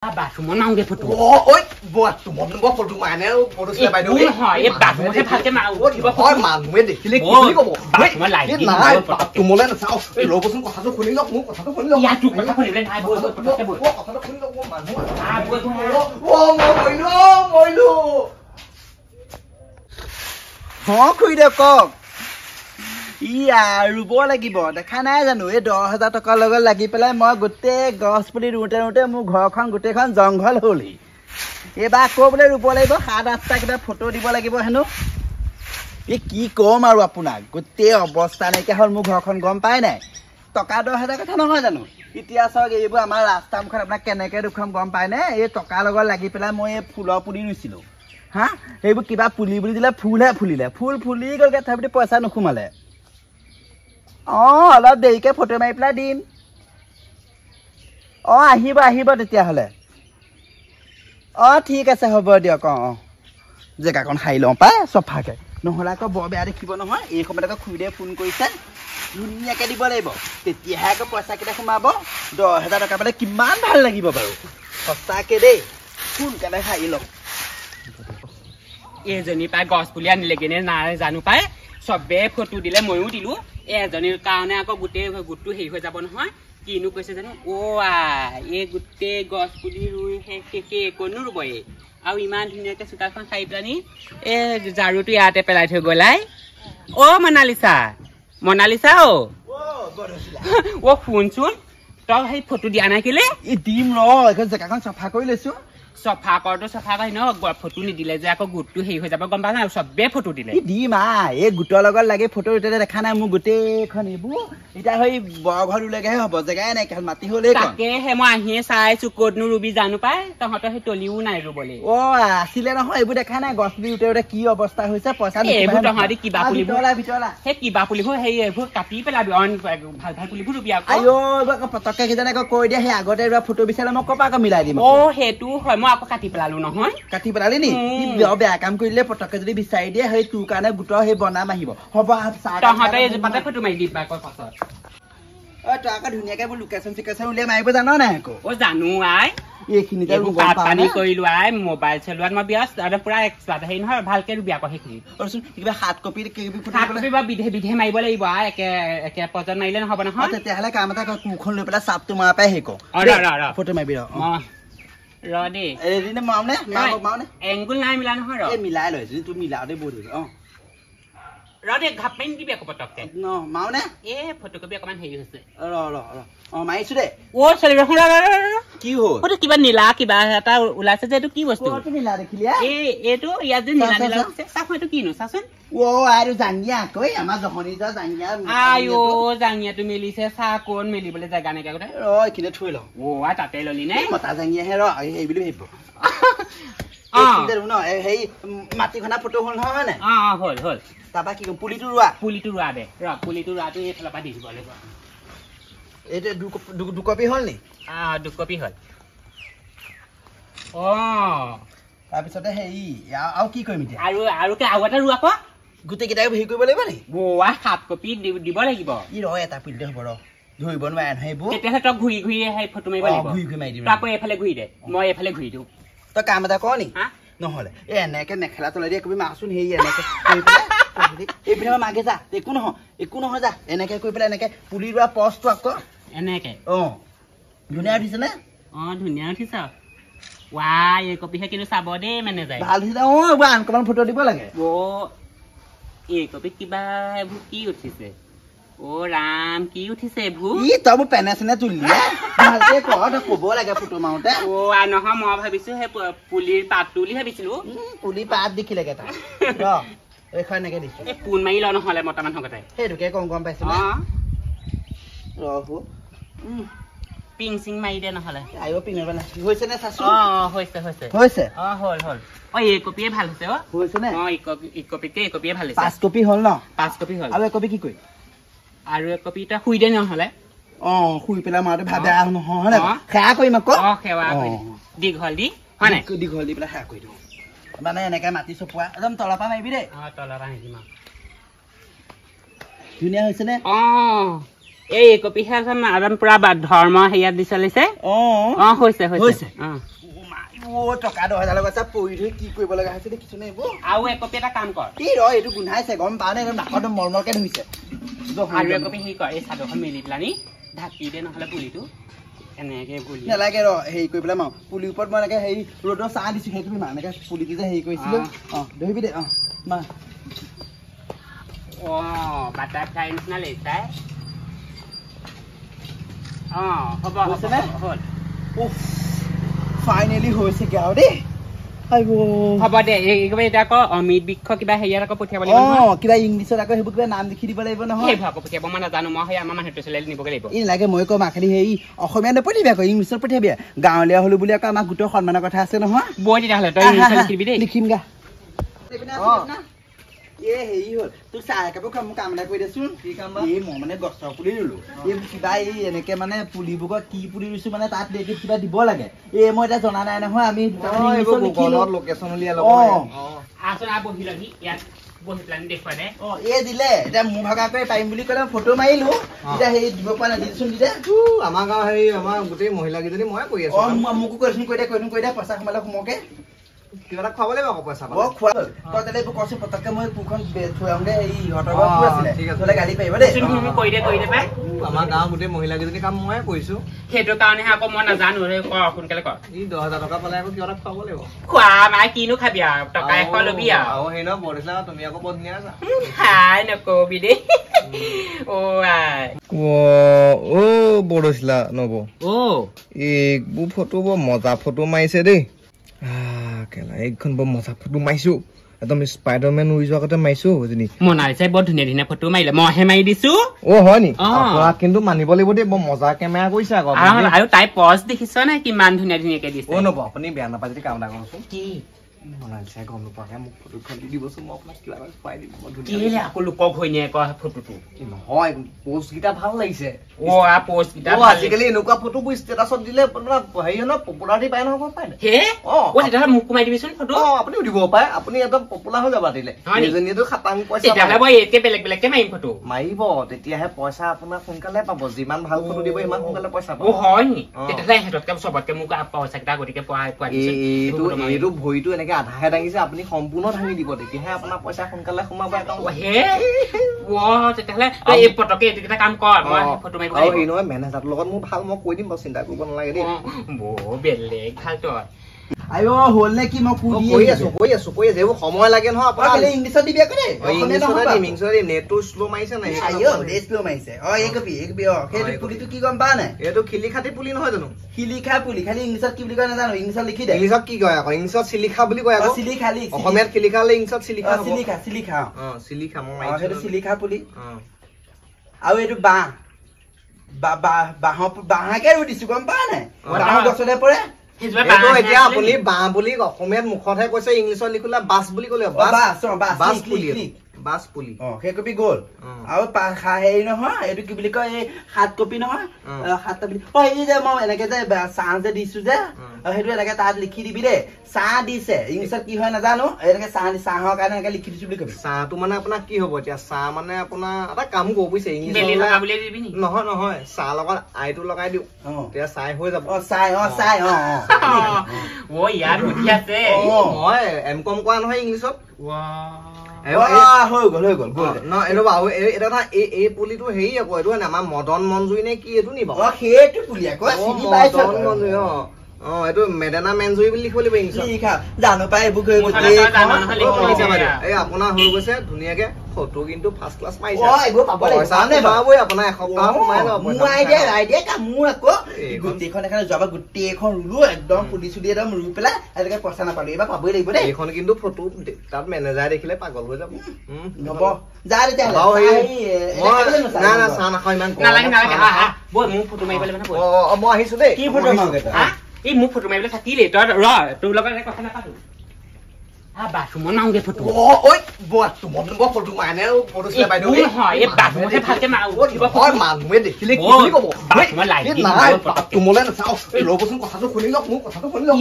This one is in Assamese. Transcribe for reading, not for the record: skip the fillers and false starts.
বাথৰুমত মাৰোগে ফটো ঐ বাথৰুমত ফটো মাৰে ফটো চিলাই বাইদেউ নহয় এই বাথৰুমতে ভালকে মাৰো হয় মানুহে দেখিলে কি বুলি ক'ব বাথৰুমত লাইট দি নাই বাথৰুমলে নাচাও এই ৰ'বচোন কথাটো শুনি লওক মোৰ কথাটো শুনি লওক ইয়াত কথা শুনিলে নাই বৈ পটককে বৈ কথাটো শুনি লওক মোৰ মানুহ মইলো খুই দে কওক ৰুব লাগিব দেখা নাই জানো এই 10,000 টকাৰ লগত লাগি পেলাই মই গোটেই গছ পুলি ৰুওঁতে মোৰ ঘৰখন গোটেইখন জংঘল হ'লহি এইবাৰ আকৌ বোলে ৰুব লাগিব 7-8টা কিবা ফটো দিব লাগিব হেনো এই কি ক'ম আৰু আপোনাক গোটেই অৱস্থা নাইকিয়া হ'ল মোৰ ঘৰখন গম পাই নাই টকা 10,000 কথা নহয় জানো এতিয়া চাওক এইবোৰ আমাৰ ৰাস্তা মুখত আপোনাক কেনেকৈ দেখুৱাম গম পাই নে এই টকাৰ লগত লাগি পেলাই মই এই ফুলৰ পুলি ৰুইছিলোঁ হা এইবোৰ কিবা পুলি বুলি দিলে ফুলহে ফুলিলে ফুল ফুলি গ'লগৈ তথাপিতো পইচা নোসোমালে অলপ দেৰিকে ফটো মাৰি পেলাই দিম আহিব তেতিয়াহ'লে ঠিক আছে হ'ব দিয়ক জেগাকণ সাৰি লওঁ পাই চফাকৈ নহ'লে আকৌ বৰ বেয়া দেখিব নহয় এই সময়ত আকৌ খুৰীদেৱে ফোন কৰিছে ধুনীয়াকৈ দিব লাগিব তেতিয়াহে আকৌ পইচাকেইটা সোমাব 10,000 টকা পালে কিমান ভাল লাগিব বাৰু সঁচাকৈ দেই সোনকালে সাৰি লওঁ এজনী পাই গছ পুলি আনিলেগে নে নাই জানো পাই চবে ফটো দিলে ময়ো দিলো এজনীৰ কাৰণে আকৌ গোটেই গোটটো হেৰি হৈ যাব নহয় কিনো কৈছে জানো এই গোটেই গছ পুলি ৰুই শেষে একনো ৰুবই আৰু ইমান ধুনীয়াকৈ চোতালখন সাৰি পেলানি ঝাৰুটো ইয়াতে পেলাই থৈ গ'লাই মনালিছা শুনচোন তই সেই ফটো দিয়া নাই কেলে দিম এখন জেগাখন চফা কৰি লৈছো চফা কৰটো চফা কৰি ন ফটো নিদিলে যে আকৌ গোটটো হেৰি হৈ যাব গম পা নাই চবে ফটো দিলে দিম এই গোটৰ লগত লাগি ফটো উঠালে দেখা নাই মোৰ গোটেইখন এইবোৰ এতিয়া সেই বৰঘৰ ৰুলেগেহে হ'ব জেগাই নাই মাটি হ'লে তাকেহে মই আহিয়ে চাইছো ক'তনো ৰুবি জানো পাই তহঁতৰ সেই তলিও নাই ৰুবলৈ আছিলে নহয় এইবোৰ দেখা নাই গছ পুলি উঠে কি অৱস্থা হৈছে পইচা এইবোৰ তহঁতি কিবা পুলিবোৰ সেই কিবা পুলিবোৰ সেই এইবোৰ কাটি পেলাবি ভাল ভাল পুলিবোৰ ৰুবি আকৌ পতককে কিজানে আকৌ কৈ দিয়ে সেই আগতে ৰোৱা ফটো বিচাৰিলে মই ক'ৰপৰা আকৌ মিলাই দিম সেইটো হয় মই আকৌ কাটি পেলালো নহয় কাটি পেলালি নি বেয়া কাম কৰিলে পতককে যদি বিচাৰি দিয়ে সেই তোৰ কাৰণে গোটৰ সেই বনাম আহিব হ'ব তহঁতে এজোপাতে ফটো মাৰি দিবা আকৌ পাছত তই আকৌ ধুনীয়াকে লোকেশ্যন চিকেশ্যন উলিয়াই মাৰিব জানো নাই আকৌ জানো এইখিনিতে পানী কৰিলো মোবাইল চলোৱাত মই ব্যস্ত পুৰা এক্সপাৰ্ট হেৰি নহয় ভালকে ৰুবি আকৌ সেইখিনি কিবা 7 কপি বা বিধে মাৰিব লাগিব একে পৰ্যায়ত মাৰিলে নহ'ব নহয় তেতিয়াহ'লে কাম এটা কোৰখন লৈ পেলাই চাপটো মৰা পাই হেৰি ফটো মাৰিবি এংগুল নাই মিলা নহয় মিলাই লৈ যদি তোৰ মিলাওতে বহুত ঘাপ মাৰি দিবি আকৌ পটককে মাওনে ফটোকপি অকমান হেৰি হৈছে মাৰিছো দে কি হ'ল কিবা নীলা কিবা এটা ওলাইছে যে এইটো কি বস্তু নীলা দেখিলি এইটো ইয়াত যে নীলা নীলা এইটো কিনো চাচোন আৰু জাঙিয়া আকৌ আমাৰ জহনি যোৱা জাঙিয়া জাঙিয়াটো মেলিছে চাহ কোন মেলিবলৈ জেগা নাইকিয়া কথা এইখিনিতে থৈ লওঁ তাতে ললি নে মতা জাঙিয়াহে এই বুলি ভাবিব সেই মাটি খনা ফটো হ'ল নহয় নে হ'ল তাৰপৰা কি কম পুলিটো ৰোৱা দে পুলিটো ৰোৱাটো এইফালৰ পৰা দি দিব লাগিব এইটো 2 কপি হ'ল নি 2 কপি হ'ল তাৰপিছতে হেৰি আৰু কি কৰিম এতিয়া আৰু এটা ৰোৱা আকৌ গোটেইকেইটাই হেৰি কৰিব লাগিব নি 7 কপি দিব লাগিব এটা পুলিতে হ'ব ধৰিব নোৱাৰে নহয় এইবোৰ তেতিয়াহে তই ঘূৰি সেই ফটো মাৰিব লাগিব ঘূৰি মাৰি দিম আকৌ এইফালে ঘূৰি দে মই এইফালে ঘূৰি দিওঁ তই কাম এটা কৰ নি নহ'লে এনেকে মেখেলা তলাই দিয়ে কবি মাচোন হেৰি এনেকে এইপিনে মাগে যা একো নহয় যা এনেকে কৰি পেলাই এনেকে পুলি ৰোৱা পষ্টটো আকৌ এনেকে ধুনীয়া উঠিছে নে ধুনীয়া উঠিছ এই কপিহে কিন্তু চাব দেই মানে যায় ভাল উঠিছে আনকমান ফটো দিব লাগে এই কপিত কিবা এইবোৰ কি উঠিছে ৰাম কি উঠিছে এইবোৰ তই মোৰ পেনে চেনে তুলি ভালকে ক'ব লাগে ফটো মাৰোতে নহয় মই ভাবিছো সেই পুলিৰ পাতটো বুলি ভাবিছিলো পুলি পাত দেখিলেগে তাই এইখন এনেকে দিছো পোন মাৰি ল নহ'লে মতা মানুহৰ কথাই সেইটোকে গম পাইছো পিং চিং মাৰি দে নহ'লে হৈছে নে চাচোন হৈছে হ'ল এই কপিয়ে ভাল হৈছে হৈছে নে এই কপিয়ে ভাল হৈছে 5 কপি হ'ল ন 5 কপি হ'ল আৰু 1 কপি কি কৰি আৰু 1 কপি এটা শুই দে নহ'লে শুই পেলাই মাৰটো ভাবে নহয় সেৱা কৰিম আকৌ সেৱা কৰি দীঘল দি হয় নাই দীঘল দি পেলাই সেৱা কৰি দিওঁ মানে এনেকে মাটি চপোৱা একদম তলৰ পৰা মাৰিবি দেই তলৰ পৰা মাৰিম ধুনীয়া হৈছে নে এই কপিহে আছে আৰাম পুৰা ধৰ্ম হেয়াত দি চলিছে হৈছে টকা 10,000 টকা পৰি ধৰি কি কৰিব লগা হৈছে দেখিছো নে এইবোৰ আৰু একপি এটা কাম কৰ কি ৰ এইটো গোন্ধাইছে গম পাও নে নাকত মলমলকে ধৰিছে আৰু একপি হেৰি কৰ এই চাদৰখন মেলি পেলানি ঢাকি দে নহ'লে পুলিটো এনেকে পুলি নালাগে ৰ হেৰি কৰি পেলাই মাৰো পুলিৰ ওপৰত মই এনেকে হেৰি ৰ'দৰ চাহ দিছো সেইটো এনেকে পুলিটো যে হেৰি কৰিছিলো ধৰিবি দে মা বাটাৰফ্লাই নিচিনা লাগিছে হ'ব হ'ল ফাইনেলি হৈছে কি আৰু দেই হ'ব দে এতিয়া আকৌ অমিত বৃক্ষ কিবা হেৰিয়াত আকৌ পঠিয়াব লাগিব কিবা ইংলিছত আকৌ সেইবোৰ কিবা নাম লিখি দিব লাগিব নহয় সেইবোৰ আকৌ পঠিয়াব মই নাজানো মই সেই আমাৰ মানুহটো চলাই নিবগৈ লাগিব এই লাগে মই কম খালি হেৰি অসমীয়া নপঠিয়াবি আকৌ ইংলিছত পঠিয়াবি গাঁৱলীয়া হলো বুলি আকৌ আমাৰ গোটৰ সন্মানৰ কথা আছে নহয় বৈ তেতিয়াহ'লে তই ইংলিছত লিখিবি দেই লিখিম গা হেৰি হ'ল তোৰ চাহ একাপো মোক কাম এটা কৰি দেচোন এই মই মানে গছৰ পুলি ৰুলো এই কিবা এই এনেকে মানে পুলিবোৰত কি পুলি ৰুইছো মানে তাত কিবা দিব লাগে এই মই এতিয়া জনা নাই নহয় আমি দিলে এতিয়া মোৰ ভাগাকৈ পাৰিম বুলি ক'লে ফটো মাৰিলো এতিয়া হেৰি দিব পৰা নাই দিচোন দিদে আমাৰ গাঁৱৰ হেৰি আমাৰ গোটেই মহিলাকেইজনী মই কৰি আছো মোকো কৈছোন কৈ দে পইচা সোমালে সোমকে কিবা এটা খুৱাব লাগিব আকৌ পইচা খোৱা তই তেলে কৈছো পতককে মই পুখন থৈ আহোঁগে এই ইহঁতৰ ঘৰত আছিলে তলে গালি পাৰিব দেই কৈ দে পাই আমাৰ গাঁৱৰ গোটেই মহিলাকেইজনী কাম ময়ে কৰিছো সেইটো কাৰণেহে আকৌ মই নাজানো সোনকালে কৰ ই 10,000 টকা পালে আকৌ কিবা এটা খুৱাব লাগিব খোৱা মাই কিনো খাবি আৰু টকা 100 ল'বি আৰু সেই ন বৰদেশা তুমি আকৌ বৰ ধুনীয়া আছা হাই নকবি দেই বৰদেশা নব এইবোৰ ফটো বৰ মজা ফটো মাৰিছে দেই এইখন বৰ মজা ফটো মাৰিছো একদম স্পাইডাৰমেন উৰি যোৱা আগতে মাৰিছো এজনী মনালিছাই বৰ ধুনীয়া ধুনীয়া ফটো মাৰিলে মইহে মাৰি দিছো হয় নি কিন্তু মানিব লাগিব দেই বৰ মজা কেমেৰা কৰিছে আকৌ আৰু তাই পজ দেখিছ নে কিমান ধুনীয়া ধুনীয়াকে দিছে নব আপুনি বেয়া নাপায় যদি কাম এটা কৰকচোন কি মনালিছাই গম নোপোৱাকে মোক ফটোখন দি দিবচোন মই আপোনাক কিবা এটা খুৱাই দিম আকৌ লোকক হৈ নিয়ে ফটোটো নহয় পোষ্ট কেইটা ভাল লাগিছে পোষ্ট কেইটা আজিকালি এনেকুৱা ফটোবোৰ ষ্টেটাছত দিলে হেৰি ন পপুলাৰিটি পাই নহয় গম পায় তেতিয়াহ'লে মোক কমাই দিবিচোন ফটো আপুনিও দিব পাৰে আপুনি একদম পপুলাৰ হৈ যাব দিলে এজনীয়েতো খাটাং পইচা বেলেগ বেলেগকে মাৰিম ফটো মাৰিব তেতিয়াহে পইচা আপোনাৰ সোনকালে পাব যিমান ভাল ফটো দিব ইমান সোনকালে পইচা পাব হয় নি তেতিয়াহ'লে সিহঁততকে চবতকে মোক পইচা কেইটা গতিকে এইটো ভৰিটো এনেকে আধাহে দাঙিছে আপুনি সম্পূৰ্ণ ভাঙি দিব তেতিয়াহে আপোনাৰ পইচা সোনকালে সোমাব তেতিয়াহ'লে কাম কৰ ফটো মাৰিব হেৰি নহয় মেনেজাৰৰ লগত মোৰ ভাল মই কৈ দিম বাৰু চিন্তা কৰিব নালাগে দেই বেলেগ ভাল তই হ'ল নে কি মই কৈ আছো এইবোৰ সময় লাগে নহয় আপোনাৰ ইংলিছত দিবি আকৌ ইংলিছত নেটটো শ্ল' মাৰিছে নাই শ্ল' মাৰিছে সেইটো পুলিটো কি গম পাৱ নাই এইটো খিলিখাতি পুলি নহয় জানো শিলিখা পুলি খালি ইংলিছত কি বুলি কয় নাজানো ইংলিছত লিখি দে ইংলিছত কি কয় আকৌ ইংলিছত চিলিখা বুলি কয় আকৌ চিলিখা অসমীয়াত শিলিখা হ'লে ইংলিছত চিলিখা চিলিখা মই সেইটো চিলিখা পুলি আৰু এইটো বাঁহকে ৰুই দিছো গম পাৱ নাই বাঁহৰ গছতে পৰে এতিয়া আপুনি বাঁহ বুলি অসমীয়াত মুখতহে কৈছে ইংলিছত লিখিলে বাছ বুলি ক'লে বাছ পুলি সেই কপি গ'ল আৰু হেৰি নহয় এইটো কি বুলি কয় এই 7 কপি নহয় 7টা বুলি এই যে মই এনেকে যে চাহ যে দিছো যে সেইটো এনেকে তাত লিখি দিবি দেই চাহ দিছে ইংলিছত কি হয় নাজানো এনেকে চাহৰ কাৰণে এনেকে লিখি দিছো বুলি কবি চাহটো মানে আপোনাৰ কি হ'ব এতিয়া চাহ মানে আপোনাৰ এটা কাম কৰিব বুজিছে ইংলিছত নহয় চাহ লগত আইটো লগাই দিওঁ তেতিয়া চাই হৈ যাব মই M.Com কৰা নহয় ইংলিছত হৈ গ'ল এই পুলিটো হেৰি আকৌ এইটো আমাৰ মদন মঞ্জুৰি নে কি এইটো নি বাৰু সেইটো পুলি আকৌ মদন মঞ্জুৰি এইটো মেডেনা মেঞ্জুৰি বুলি লিখিব লাগিব ইংলিছত জানো পাই এইবোৰ এই আপোনাৰ হৈ গৈছে ধুনীয়াকে ফটো কিন্তু ফাৰ্ষ্ট ক্লাছ মাৰিছে আপোনাৰ এসপ্তাহ সোমাই যাব গোটেইখন এখন যোৱাবাৰ গোটেইখন ৰুলো একদম পুলি চুলি একদম ৰুই পেলাই এনেকে পইচা নাপালো এইবাৰ পাবই লাগিব দেই এইখন কিন্তু ফটো তাত মেনেজাৰ দেখিলে পাগল হৈ যাব হ'ব যা তেতিয়াহ'লে চাহ নাখাওঁ ইমান মই আহিছো দেই কি ফটো মাৰোগে এই মোক ফটো মাৰিবলৈ থাকিলে তই তোৰ লগত কথা নাপাতো বাথৰুমত নাওঁগে ফটো ফটো মাৰে মানুহে দেখিলে তোমালে নাচাওঁ ৰ'বচোন কথাটো শুনি লওক মোৰ কথাটো শুনি লওক